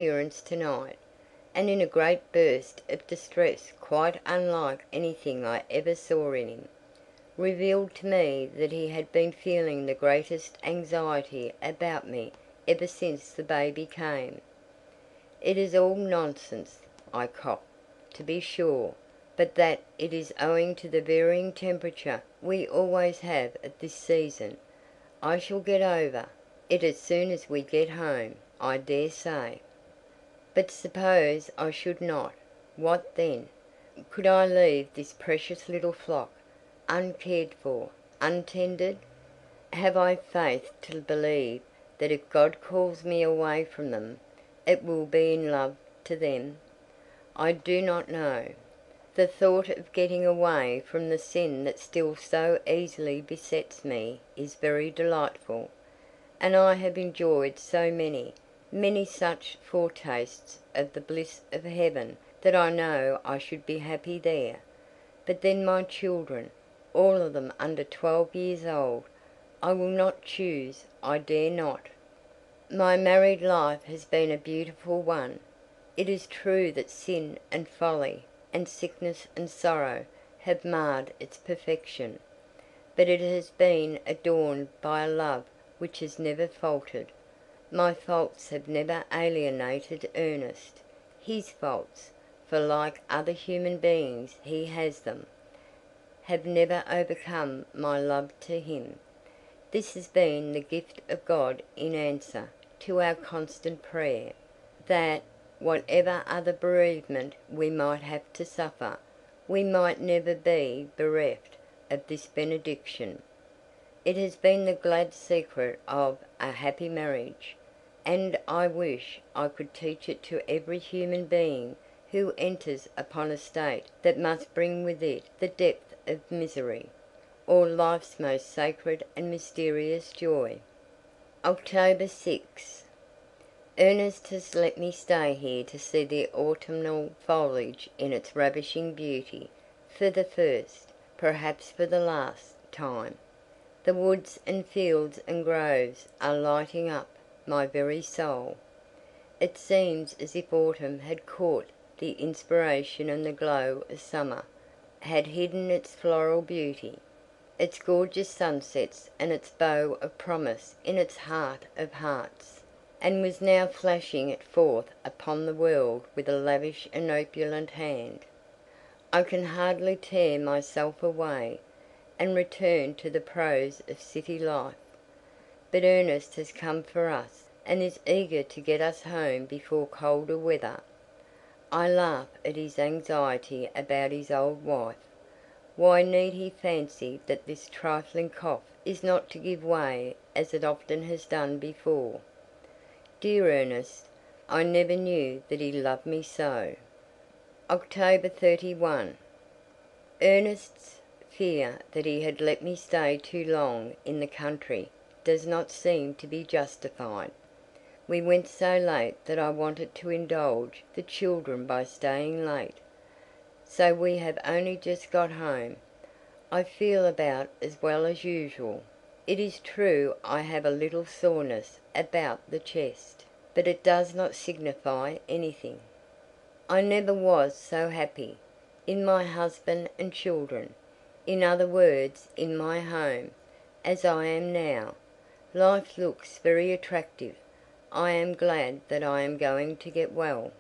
appearance tonight, and in a great burst of distress quite unlike anything I ever saw in him, revealed to me that he had been feeling the greatest anxiety about me ever since the baby came. "It is all nonsense," I coughed, "to be sure, but that it is owing to the varying temperature we always have at this season. I shall get over it as soon as we get home, I dare say." "But suppose I should not, what then? Could I leave this precious little flock, uncared for, untended? Have I faith to believe that if God calls me away from them, it will be in love to them? I do not know. The thought of getting away from the sin that still so easily besets me is very delightful, and I have enjoyed so many, many such foretastes of the bliss of heaven that I know I should be happy there. But then my children, all of them under 12 years old, I will not choose, I dare not. My married life has been a beautiful one. It is true that sin and folly, and sickness and sorrow, have marred its perfection, but it has been adorned by a love which has never faltered. My faults have never alienated Ernest. His faults, for like other human beings he has them, have never overcome my love to him. This has been the gift of God in answer to our constant prayer, that, whatever other bereavement we might have to suffer, we might never be bereft of this benediction. It has been the glad secret of a happy marriage, and I wish I could teach it to every human being who enters upon a state that must bring with it the depth of misery, or life's most sacred and mysterious joy. October 6. Ernest has let me stay here to see the autumnal foliage in its ravishing beauty, for the first, perhaps for the last, time. The woods and fields and groves are lighting up my very soul. It seems as if autumn had caught the inspiration and the glow of summer, had hidden its floral beauty, its gorgeous sunsets and its bow of promise in its heart of hearts, and was now flashing it forth upon the world with a lavish and opulent hand. I can hardly tear myself away, and return to the prose of city life. But Ernest has come for us, and is eager to get us home before colder weather. I laugh at his anxiety about his old wife. Why need he fancy that this trifling cough is not to give way as it often has done before? Dear Ernest, I never knew that he loved me so. October 31. Ernest's fear that he had let me stay too long in the country does not seem to be justified. We went so late that I wanted to indulge the children by staying late, so we have only just got home. I feel about as well as usual. It is true I have a little soreness about the chest, but it does not signify anything. I never was so happy, in my husband and children, in other words in my home, as I am now. Life looks very attractive. I am glad that I am going to get well.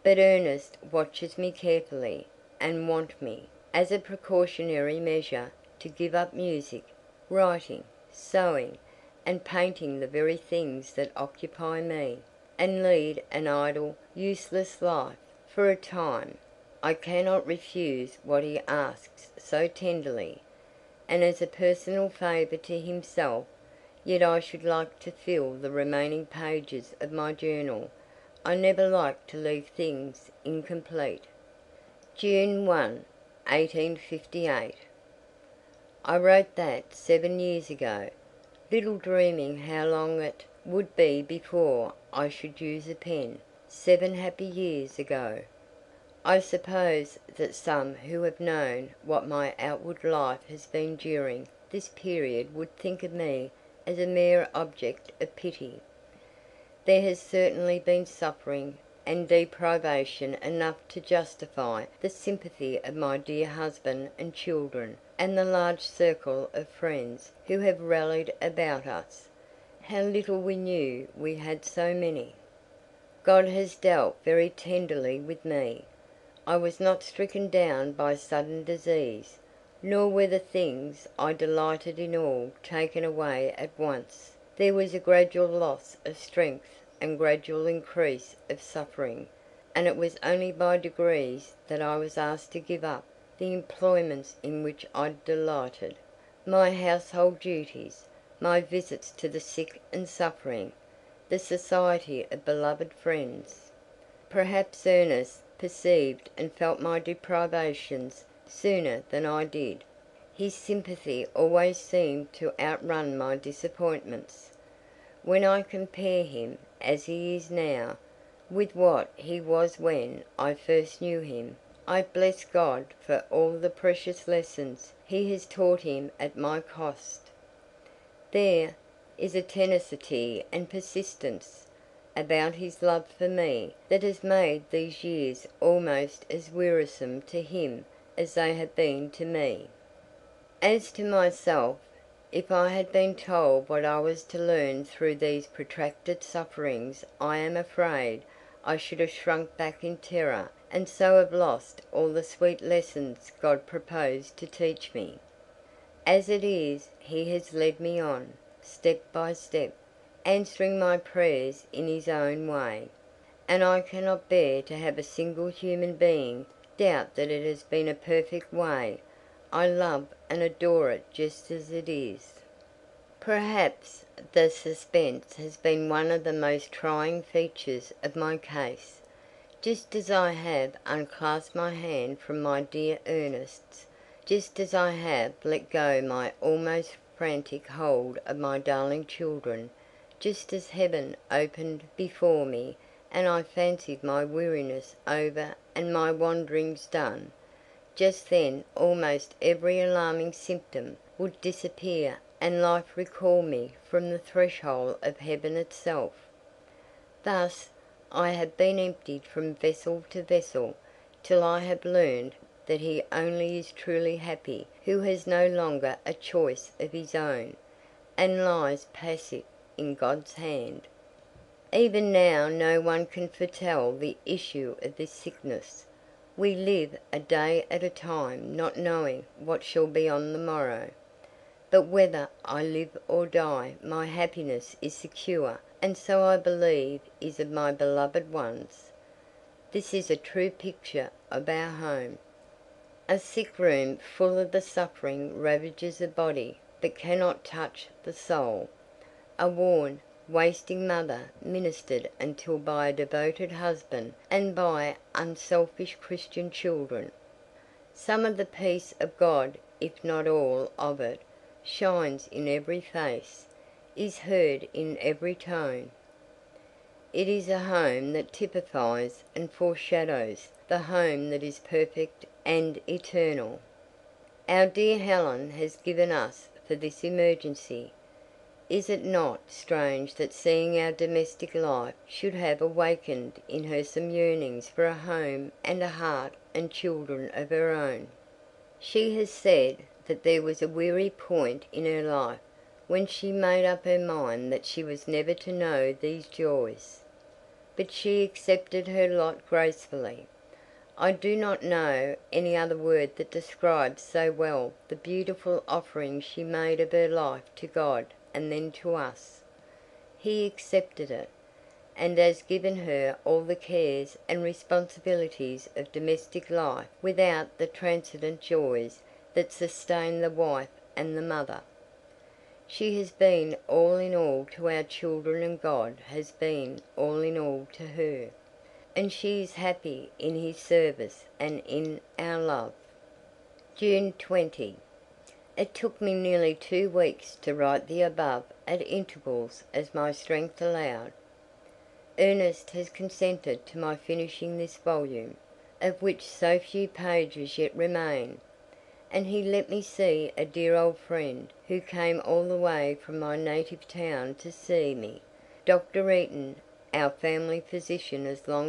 But Ernest watches me carefully, and wants me, as a precautionary measure, to give up music, writing, sewing, and painting, the very things that occupy me, and lead an idle, useless life, for a time. I cannot refuse what he asks so tenderly, and as a personal favour to himself, yet I should like to fill the remaining pages of my journal. I never like to leave things incomplete. June 1, 1858. I wrote that 7 years ago, little dreaming how long it would be before I should use a pen. 7 happy years ago. I suppose that some who have known what my outward life has been during this period would think of me as a mere object of pity. There has certainly been suffering and deprivation enough to justify the sympathy of my dear husband and children and the large circle of friends who have rallied about us. How little we knew we had so many! God has dealt very tenderly with me. I was not stricken down by sudden disease, nor were the things I delighted in all taken away at once. There was a gradual loss of strength and gradual increase of suffering, and it was only by degrees that I was asked to give up the employments in which I delighted, my household duties, my visits to the sick and suffering, the society of beloved friends. Perhaps Ernest perceived and felt my deprivations sooner than I did. His sympathy always seemed to outrun my disappointments. When I compare him, as he is now, with what he was when I first knew him, I bless God for all the precious lessons he has taught him at my cost. There is a tenacity and persistence about his love for me that has made these years almost as wearisome to him as they have been to me. As to myself, if I had been told what I was to learn through these protracted sufferings, I am afraid I should have shrunk back in terror, and so have lost all the sweet lessons God proposed to teach me. As it is, he has led me on, step by step, answering my prayers in his own way, and I cannot bear to have a single human being doubt that it has been a perfect way. I love and adore it just as it is. Perhaps the suspense has been one of the most trying features of my case. Just as I have unclasped my hand from my dear Ernest's, just as I have let go my almost frantic hold of my darling children, just as heaven opened before me and I fancied my weariness over and my wanderings done, just then almost every alarming symptom would disappear and life recall me from the threshold of heaven itself. Thus I have been emptied from vessel to vessel, till I have learned that he only is truly happy who has no longer a choice of his own, and lies passive in God's hand. Even now no one can foretell the issue of this sickness. We live a day at a time, not knowing what shall be on the morrow. But whether I live or die, my happiness is secure, and so I believe is of my beloved ones. This is a true picture of our home. A sick room full of the suffering ravages a body, but cannot touch the soul. A worn, wasting mother ministered until by a devoted husband and by unselfish Christian children. Some of the peace of God, if not all of it, shines in every face, is heard in every tone. It is a home that typifies and foreshadows the home that is perfect and eternal. Our dear Helen has given us for this emergency. Is it not strange that seeing our domestic life should have awakened in her some yearnings for a home and a heart and children of her own? She has said that there was a weary point in her life when she made up her mind that she was never to know these joys. But she accepted her lot gracefully. I do not know any other word that describes so well the beautiful offering she made of her life to God and then to us. He accepted it, and has given her all the cares and responsibilities of domestic life without the transcendent joys that sustain the wife and the mother. She has been all in all to our children, and God has been all in all to her, and she is happy in his service and in our love. June 20. It took me nearly 2 weeks to write the above at intervals as my strength allowed. Ernest has consented to my finishing this volume, of which so few pages yet remain, and he let me see a dear old friend who came all the way from my native town to see me, Dr. Eaton, our family physician as long